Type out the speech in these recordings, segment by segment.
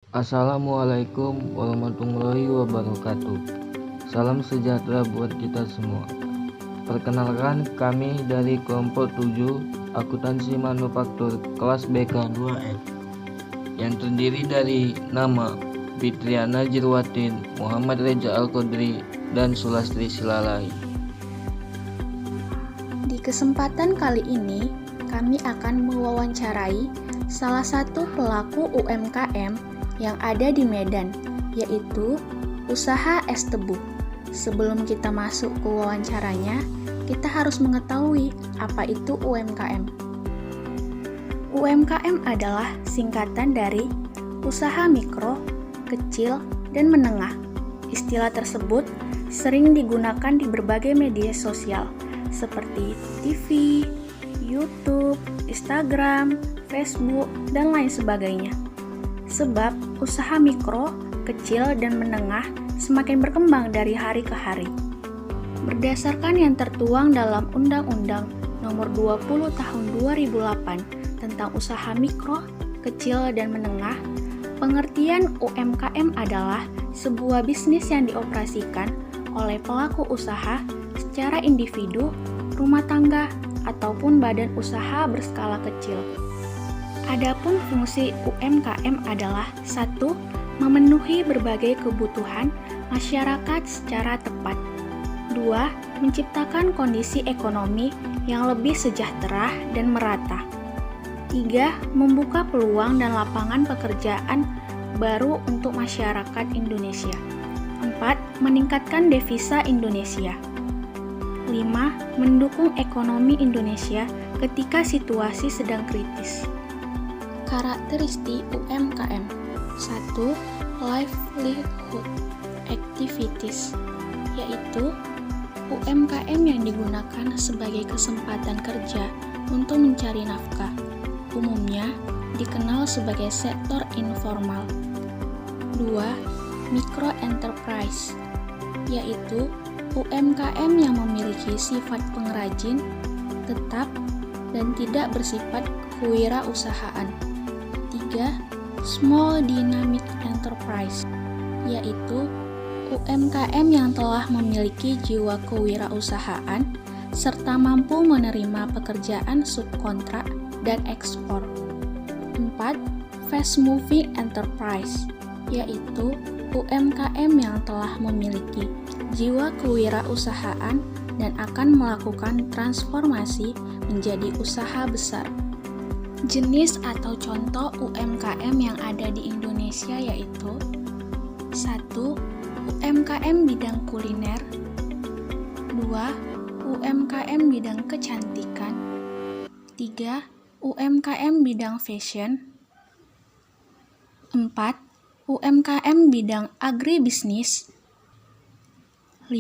Assalamualaikum warahmatullahi wabarakatuh. Salam sejahtera buat kita semua. Perkenalkan, kami dari kelompok 7 akuntansi manufaktur kelas BK 2F yang terdiri dari nama Fitriana Jirwatin, Muhammad Reza Al-Qadri, dan Sulastri Silalai. Di kesempatan kali ini, kami akan mewawancarai salah satu pelaku UMKM yang ada di Medan, yaitu usaha es tebu. Sebelum kita masuk ke wawancaranya, kita harus mengetahui apa itu UMKM. UMKM adalah singkatan dari usaha mikro, kecil, dan menengah. Istilah tersebut sering digunakan di berbagai media sosial, seperti TV, YouTube, Instagram, Facebook, dan lain sebagainya. Sebab usaha mikro, kecil, dan menengah semakin berkembang dari hari ke hari. Berdasarkan yang tertuang dalam Undang-Undang Nomor 20 Tahun 2008 tentang usaha mikro, kecil, dan menengah, pengertian UMKM adalah sebuah bisnis yang dioperasikan oleh pelaku usaha secara individu, rumah tangga, ataupun badan usaha berskala kecil. Adapun fungsi UMKM adalah 1. Memenuhi berbagai kebutuhan masyarakat secara tepat. 2. Menciptakan kondisi ekonomi yang lebih sejahtera dan merata. 3. Membuka peluang dan lapangan pekerjaan baru untuk masyarakat Indonesia. 4. Meningkatkan devisa Indonesia. 5. Mendukung ekonomi Indonesia ketika situasi sedang kritis. Karakteristik UMKM. 1. Livelihood activities, yaitu UMKM yang digunakan sebagai kesempatan kerja untuk mencari nafkah. Umumnya dikenal sebagai sektor informal. 2. Micro enterprise, yaitu UMKM yang memiliki sifat pengrajin, tetap, dan tidak bersifat kewirausahaan. 3. Small dynamic enterprise, yaitu UMKM yang telah memiliki jiwa kewirausahaan serta mampu menerima pekerjaan subkontrak dan ekspor. 4. Fast moving enterprise, yaitu UMKM yang telah memiliki jiwa kewirausahaan dan akan melakukan transformasi menjadi usaha besar. Jenis atau contoh UMKM yang ada di Indonesia yaitu 1. UMKM bidang kuliner. 2. UMKM bidang kecantikan. 3. UMKM bidang fashion. 4. UMKM bidang agribisnis. 5.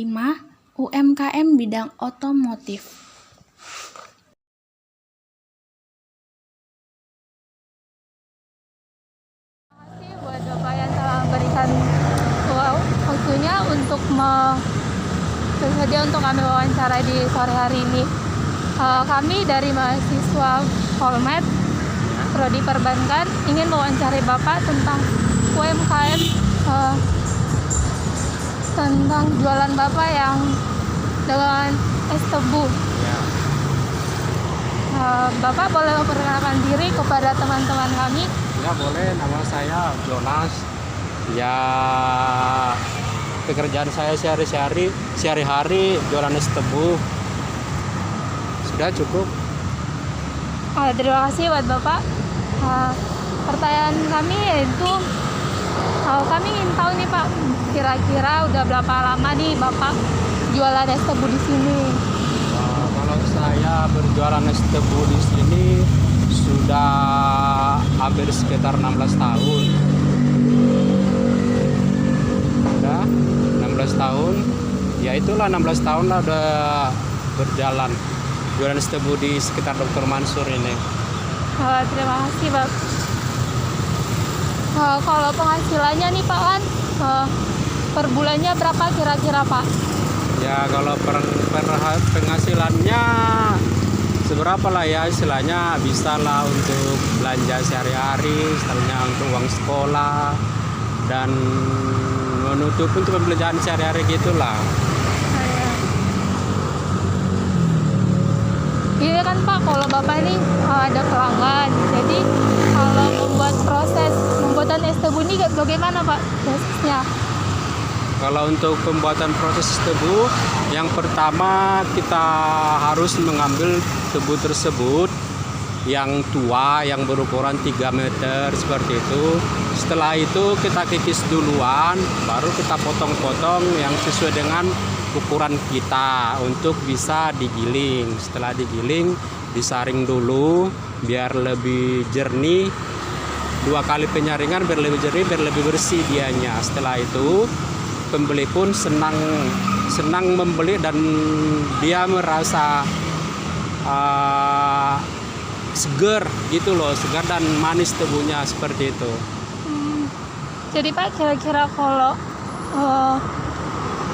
UMKM bidang otomotif. Buat Bapak yang telah memberikan waktunya untuk bersedia untuk kami wawancara di sore hari ini. Kami dari mahasiswa Polmed Prodi Perbankan ingin mewawancarai Bapak tentang UMKM, tentang jualan Bapak yang dengan es tebu. Bapak boleh memperkenalkan diri kepada teman-teman kami? Ya boleh, nama saya Jonas. Ya pekerjaan saya sehari-hari jualan es tebu. Sudah cukup. Terima kasih buat Bapak. Pertanyaan kami yaitu, kami ingin tahu nih Pak, kira-kira udah berapa lama nih Bapak jualan es tebu di sini? Kalau saya berjualan es tebu di sini sudah hampir sekitar 16 tahun. Udah 16 tahun. Ya itulah 16 tahun lah udah berjalan jualan es tebu di sekitar Dr. Mansur ini. Terima kasih Pak. Kalau penghasilannya nih Pak kan per bulannya berapa kira-kira Pak? Ya kalau penghasilannya seberapa lah ya, istilahnya bisa lah untuk belanja sehari-hari, istilahnya untuk uang sekolah dan menutup untuk pembelajaran sehari-hari gitulah. Ini kan Pak, kalau Bapak ini ada pelanggan, jadi kalau membuat proses pembuatan es tebu ini bagaimana Pak prosesnya? Kalau untuk pembuatan proses tebu, yang pertama kita harus mengambil tebu tersebut yang tua, yang berukuran 3 meter seperti itu. Setelah itu kita kikis duluan, baru kita potong-potong yang sesuai dengan ukuran kita untuk bisa digiling. Setelah digiling, disaring dulu biar lebih jernih. 2 kali penyaringan biar lebih jernih, biar lebih bersih dianya. Setelah itu pembeli pun senang membeli dan dia merasa segar gitu loh, segar dan manis tebunya seperti itu. Jadi Pak, kira-kira kalau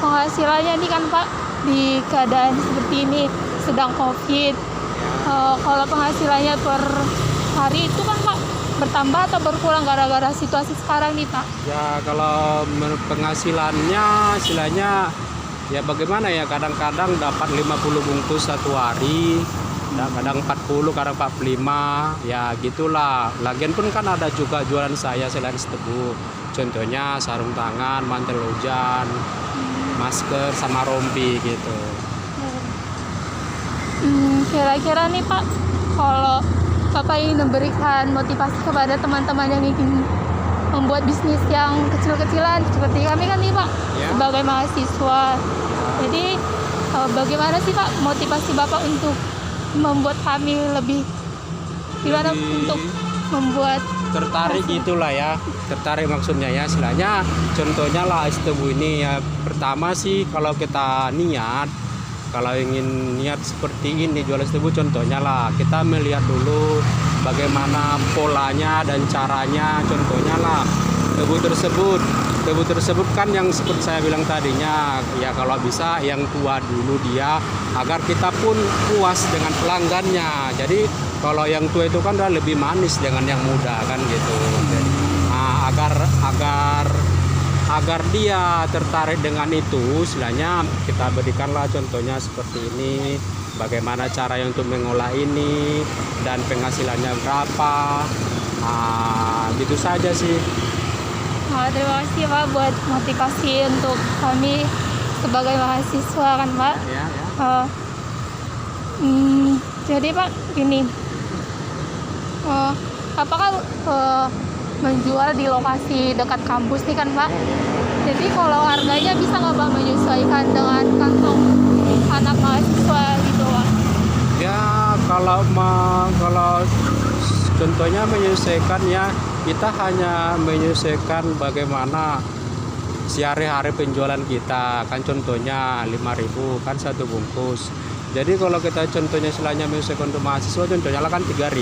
penghasilannya ini kan Pak di keadaan seperti ini sedang COVID, kalau penghasilannya per hari itu kan Pak bertambah atau berkurang gara-gara situasi sekarang nih Pak? Ya kalau penghasilannya istilahnya ya bagaimana ya, kadang-kadang dapat 50 bungkus satu hari, kadang 40, kadang 45, ya gitulah. Lagian pun kan ada juga jualan saya selain tebu, contohnya sarung tangan, mantel hujan, masker sama rompi gitu. Kira-kira nih Pak, kalau Bapak ingin memberikan motivasi kepada teman-teman yang ingin membuat bisnis yang kecil-kecilan seperti kami kan nih Pak, sebagai mahasiswa. Jadi bagaimana sih Pak motivasi Bapak untuk membuat kami lebih gimana untuk membuat tertarik gitulah ya, tertarik maksudnya ya, istilahnya contohnya lah es tebu ini ya. Pertama sih kalau kita niat, kalau ingin niat seperti ini jual es tebu, contohnya lah kita melihat dulu bagaimana polanya dan caranya. Contohnya lah tebu tersebut kan yang seperti saya bilang tadinya ya, kalau bisa yang tua dulu dia, agar kita pun puas dengan pelanggannya. Jadi kalau yang tua itu kan udah lebih manis dengan yang muda kan gitu. Nah, agar dia tertarik dengan itu, istilahnya kita berikanlah contohnya seperti ini, bagaimana cara untuk mengolah ini dan penghasilannya berapa. Nah, gitu saja sih. Terima kasih Pak buat motivasi untuk kami sebagai mahasiswa kan Pak. Jadi Pak gini, apakah menjual di lokasi dekat kampus nih kan Pak? Jadi kalau harganya bisa nggak Pak menyesuaikan dengan kantong anak mahasiswa gitu Pak? Ya kalau contohnya menyesuaikan ya, kita hanya menyesuaikan bagaimana sehari-hari penjualan kita kan, contohnya 5.000 kan satu bungkus. Jadi kalau kita contohnya istilahnya menyesuaikan untuk mahasiswa, contohnya lah kan 3.000.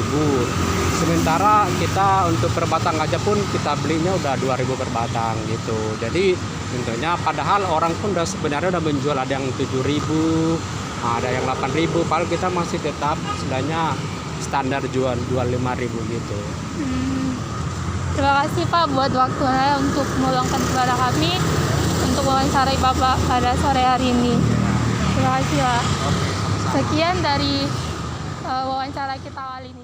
Sementara kita untuk per batang aja pun kita belinya udah 2.000 per batang gitu. Jadi contohnya padahal orang pun udah sebenarnya udah menjual, ada yang 7.000, ada yang 8.000, padahal kita masih tetap istilahnya standar jual 5.000 gitu. Terima kasih Pak buat waktunya untuk meluangkan kepada kami untuk wawancarai Bapak pada sore hari ini. Terima kasih Pak. Sekian dari wawancara kita kali ini.